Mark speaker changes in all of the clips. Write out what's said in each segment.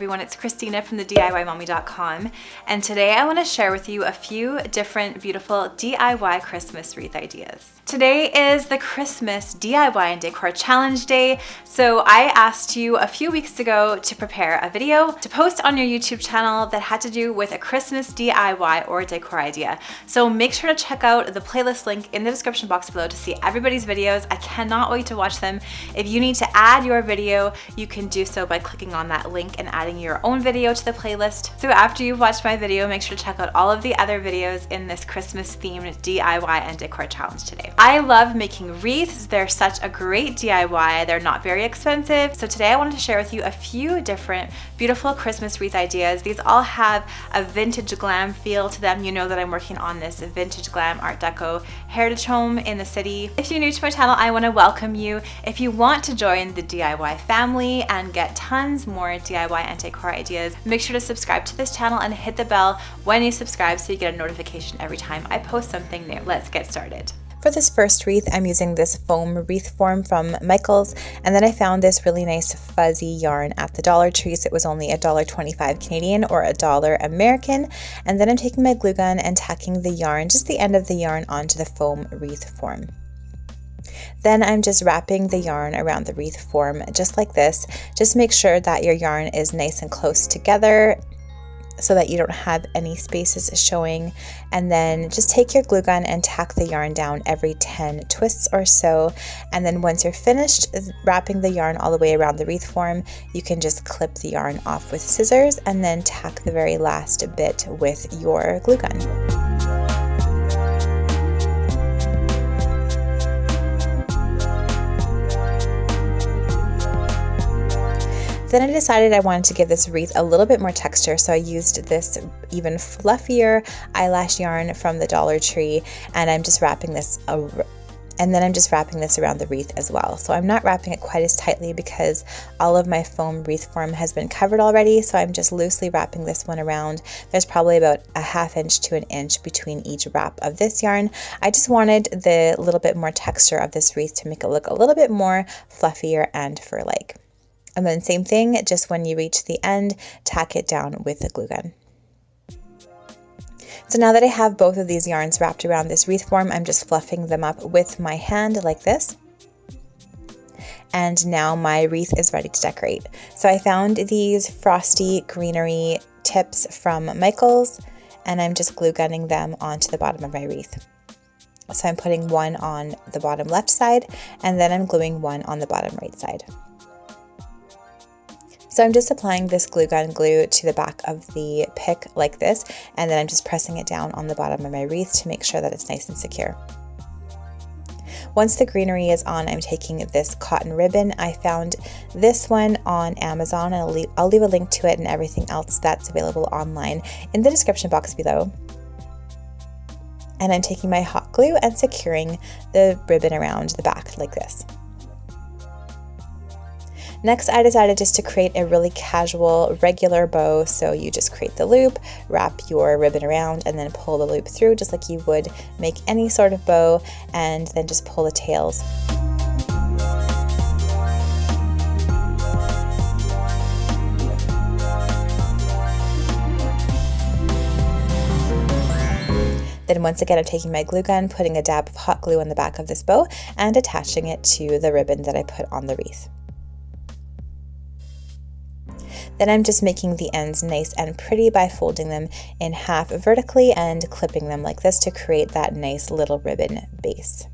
Speaker 1: everyone, it's Christina from the DIYmommy.com, and today I want to share with you a few different beautiful DIY Christmas wreath ideas. Today is the Christmas DIY and Decor Challenge Day, so I asked you a few weeks ago to prepare a video to post on your YouTube channel that had to do with a Christmas DIY or decor idea. So make sure to check out the playlist link in the description box below to see everybody's videos. I cannot wait to watch them. If you need to add your video, you can do so by clicking on that link and adding your own video to the playlist. So after you've watched my video, make sure to check out all of the other videos in this Christmas themed DIY and decor challenge today. I love making wreaths. They're such a great DIY. They're not very expensive. So today I wanted to share with you a few different beautiful Christmas wreath ideas. These all have a vintage glam feel to them. You know that I'm working on this vintage glam art deco heritage home in the city. If you're new to my channel, I want to welcome you. If you want to join the DIY family and get tons more DIY and decor ideas, make sure to subscribe to this channel and hit the bell when you subscribe so you get a notification every time I post something new. Let's get started. For this first wreath, I'm using this foam wreath form from Michaels, and then I found this really nice fuzzy yarn at the Dollar Tree. So it was only $1.25 Canadian or $1 American, and then I'm taking my glue gun and tacking the yarn, just the end of the yarn, onto the foam wreath form. Then I'm just wrapping the yarn around the wreath form just like this. Just make sure that your yarn is nice and close together so that you don't have any spaces showing, and then just take your glue gun and tack the yarn down every 10 twists or so, and then once you're finished wrapping the yarn all the way around the wreath form, you can just clip the yarn off with scissors and then tack the very last bit with your glue gun. Then I decided I wanted to give this wreath a little bit more texture, so I used this even fluffier eyelash yarn from the Dollar Tree, and I'm just wrapping this around the wreath as well. So I'm not wrapping it quite as tightly because all of my foam wreath form has been covered already, so I'm just loosely wrapping this one around. There's probably about a ½ inch to an inch between each wrap of this yarn. I just wanted the little bit more texture of this wreath to make it look a little bit more fluffier and fur-like. And then same thing, just when you reach the end, tack it down with the glue gun. So now that I have both of these yarns wrapped around this wreath form, I'm just fluffing them up with my hand like this. And now my wreath is ready to decorate. So I found these frosty greenery tips from Michaels, and I'm just glue gunning them onto the bottom of my wreath. So I'm putting one on the bottom left side, and then I'm gluing one on the bottom right side. So I'm just applying this glue gun glue to the back of the pick like this, and then I'm just pressing it down on the bottom of my wreath to make sure that it's nice and secure. Once the greenery is on, I'm taking this cotton ribbon. I found this one on Amazon, and I'll leave a link to it and everything else that's available online in the description box below. And I'm taking my hot glue and securing the ribbon around the back like this. Next, I decided just to create a really casual, regular bow. So you just create the loop, wrap your ribbon around, and then pull the loop through just like you would make any sort of bow, and then just pull the tails. Then once again, I'm taking my glue gun, putting a dab of hot glue on the back of this bow, and attaching it to the ribbon that I put on the wreath. Then I'm just making the ends nice and pretty by folding them in half vertically and clipping them like this to create that nice little ribbon base.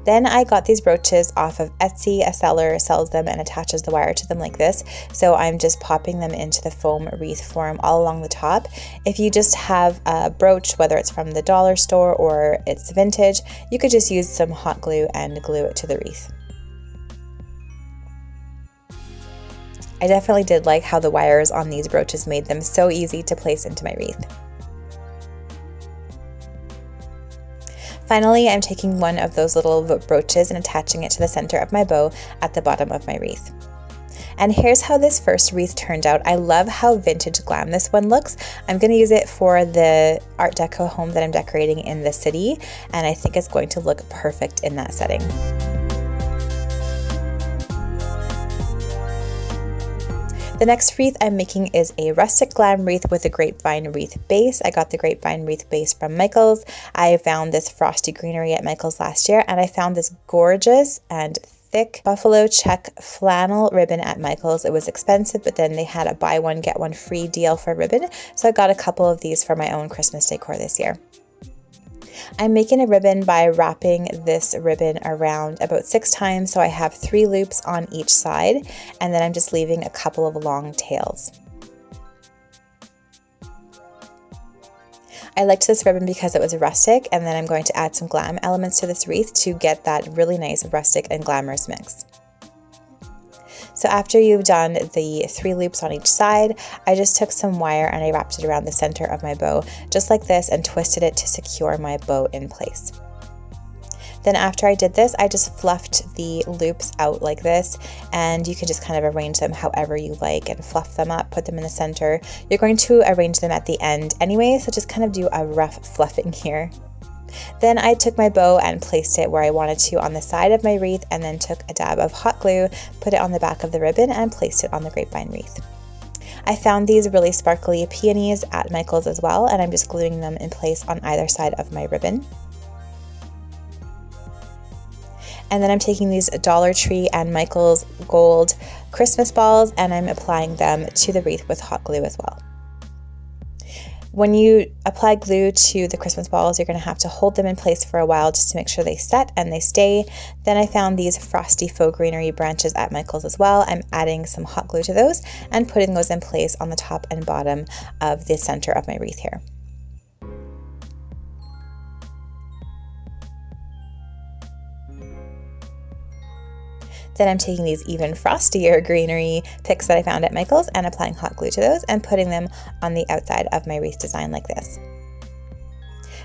Speaker 1: Then I got these brooches off of Etsy. A seller sells them and attaches the wire to them like this. So I'm just popping them into the foam wreath form all along the top. If you just have a brooch, whether it's from the dollar store or it's vintage, you could just use some hot glue and glue it to the wreath. I definitely did like how the wires on these brooches made them so easy to place into my wreath. Finally, I'm taking one of those little brooches and attaching it to the center of my bow at the bottom of my wreath. And here's how this first wreath turned out. I love how vintage glam this one looks. I'm going to use it for the art deco home that I'm decorating in the city, and I think it's going to look perfect in that setting. The next wreath I'm making is a rustic glam wreath with a grapevine wreath base. I got the grapevine wreath base from Michaels. I found this frosty greenery at Michaels last year, and I found this gorgeous and thick buffalo check flannel ribbon at Michaels. It was expensive, but then they had a buy one get one free deal for ribbon, so I got a couple of these for my own Christmas decor this year. I'm making a ribbon by wrapping this ribbon around about 6 times, so I have 3 loops on each side, and then I'm just leaving a couple of long tails. I liked this ribbon because it was rustic, and then I'm going to add some glam elements to this wreath to get that really nice rustic and glamorous mix. So after you've done the 3 loops on each side, I just took some wire and I wrapped it around the center of my bow, just like this, and twisted it to secure my bow in place. Then after I did this, I just fluffed the loops out like this, and you can just kind of arrange them however you like and fluff them up, put them in the center. You're going to arrange them at the end anyway, so just kind of do a rough fluffing here. Then I took my bow and placed it where I wanted to on the side of my wreath, and then took a dab of hot glue, put it on the back of the ribbon, and placed it on the grapevine wreath. I found these really sparkly peonies at Michaels as well, and I'm just gluing them in place on either side of my ribbon. And then I'm taking these Dollar Tree and Michaels gold Christmas balls, and I'm applying them to the wreath with hot glue as well. When you apply glue to the Christmas balls, you're going to have to hold them in place for a while just to make sure they set and they stay. Then I found these frosty faux greenery branches at Michaels as well. I'm adding some hot glue to those and putting those in place on the top and bottom of the center of my wreath here. Then I'm taking these even frostier greenery picks that I found at Michaels and applying hot glue to those and putting them on the outside of my wreath design like this.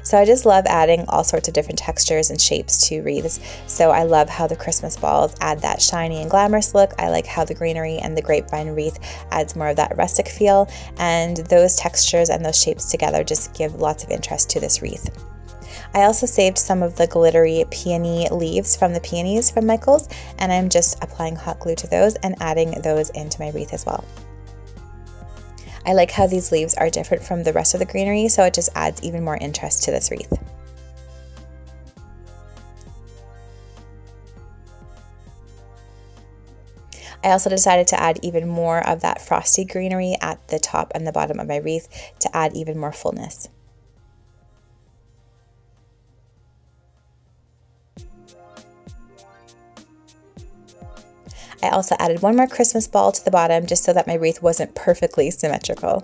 Speaker 1: So I just love adding all sorts of different textures and shapes to wreaths. So I love how the Christmas balls add that shiny and glamorous look. I like how the greenery and the grapevine wreath adds more of that rustic feel, and those textures and those shapes together just give lots of interest to this wreath. I also saved some of the glittery peony leaves from the peonies from Michaels, and I'm just applying hot glue to those and adding those into my wreath as well. I like how these leaves are different from the rest of the greenery, so it just adds even more interest to this wreath. I also decided to add even more of that frosty greenery at the top and the bottom of my wreath to add even more fullness. I also added one more Christmas ball to the bottom just so that my wreath wasn't perfectly symmetrical.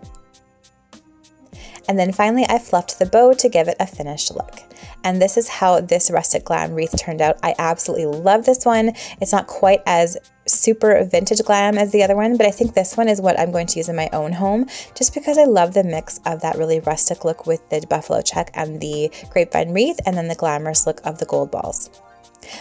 Speaker 1: And then finally I fluffed the bow to give it a finished look. And this is how this rustic glam wreath turned out. I absolutely love this one. It's not quite as super vintage glam as the other one, but I think this one is what I'm going to use in my own home just because I love the mix of that really rustic look with the buffalo check and the grapevine wreath, and then the glamorous look of the gold balls.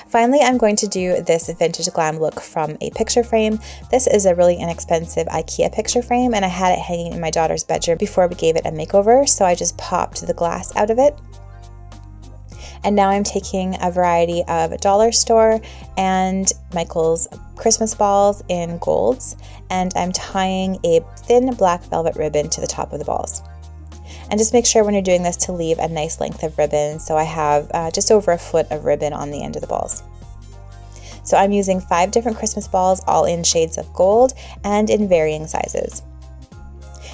Speaker 1: Finally, I'm going to do this vintage glam look from a picture frame. This is a really inexpensive IKEA picture frame, and I had it hanging in my daughter's bedroom before we gave it a makeover, so I just popped the glass out of it. And now I'm taking a variety of dollar store and Michaels Christmas balls in golds, and I'm tying a thin black velvet ribbon to the top of the balls. And just make sure when you're doing this to leave a nice length of ribbon. So I have just over a foot of ribbon on the end of the balls. So I'm using 5 different Christmas balls, all in shades of gold and in varying sizes.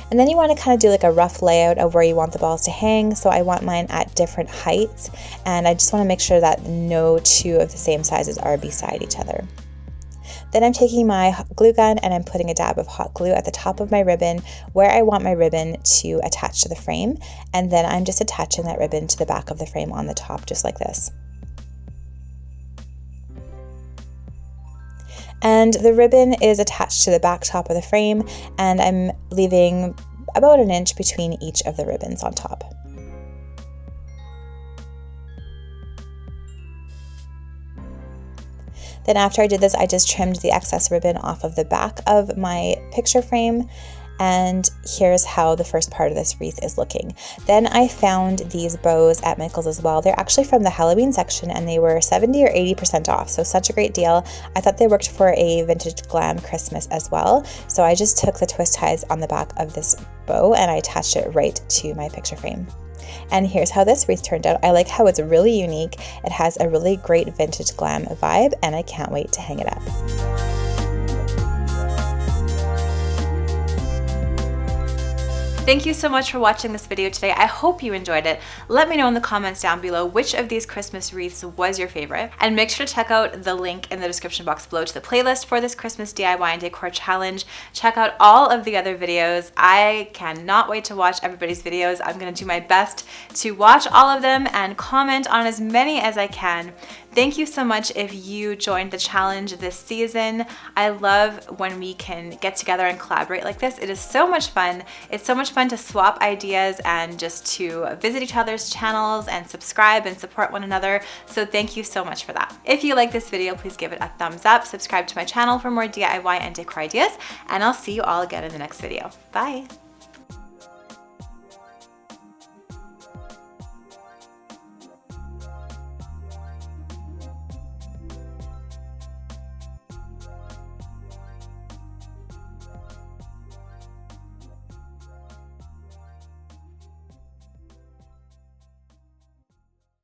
Speaker 1: And then you want to kind of do like a rough layout of where you want the balls to hang. So I want mine at different heights, and I just want to make sure that no 2 of the same sizes are beside each other. Then I'm taking my glue gun and I'm putting a dab of hot glue at the top of my ribbon where I want my ribbon to attach to the frame, and then I'm just attaching that ribbon to the back of the frame on the top, just like this. And the ribbon is attached to the back top of the frame, and I'm leaving about an inch between each of the ribbons on top. Then after I did this, I just trimmed the excess ribbon off of the back of my picture frame,
Speaker 2: And here's how the first part of this wreath is looking. Then I found these bows at Michael's as well. They're actually from the Halloween section and they were 70 or 80% off, so such a great deal. I thought they worked for a vintage glam Christmas as well, so I just took the twist ties on the back of this bow and I attached it right to my picture frame. And here's how this wreath turned out. I like how it's really unique. It has a really great vintage glam vibe and I can't wait to hang it up.
Speaker 1: Thank you so much for watching this video today. I hope you enjoyed it. Let me know in the comments down below which of these Christmas wreaths was your favorite. And make sure to check out the link in the description box below to the playlist for this Christmas DIY and decor challenge. Check out all of the other videos. I cannot wait to watch everybody's videos. I'm gonna do my best to watch all of them and comment on as many as I can. Thank you so much if you joined the challenge this season. I love when we can get together and collaborate like this. It is so much fun. It's so much fun to swap ideas and just to visit each other's channels and subscribe and support one another. So thank you so much for that. If you like this video, please give it a thumbs up, subscribe to my channel for more DIY and decor ideas, and I'll see you all again in the next video. Bye.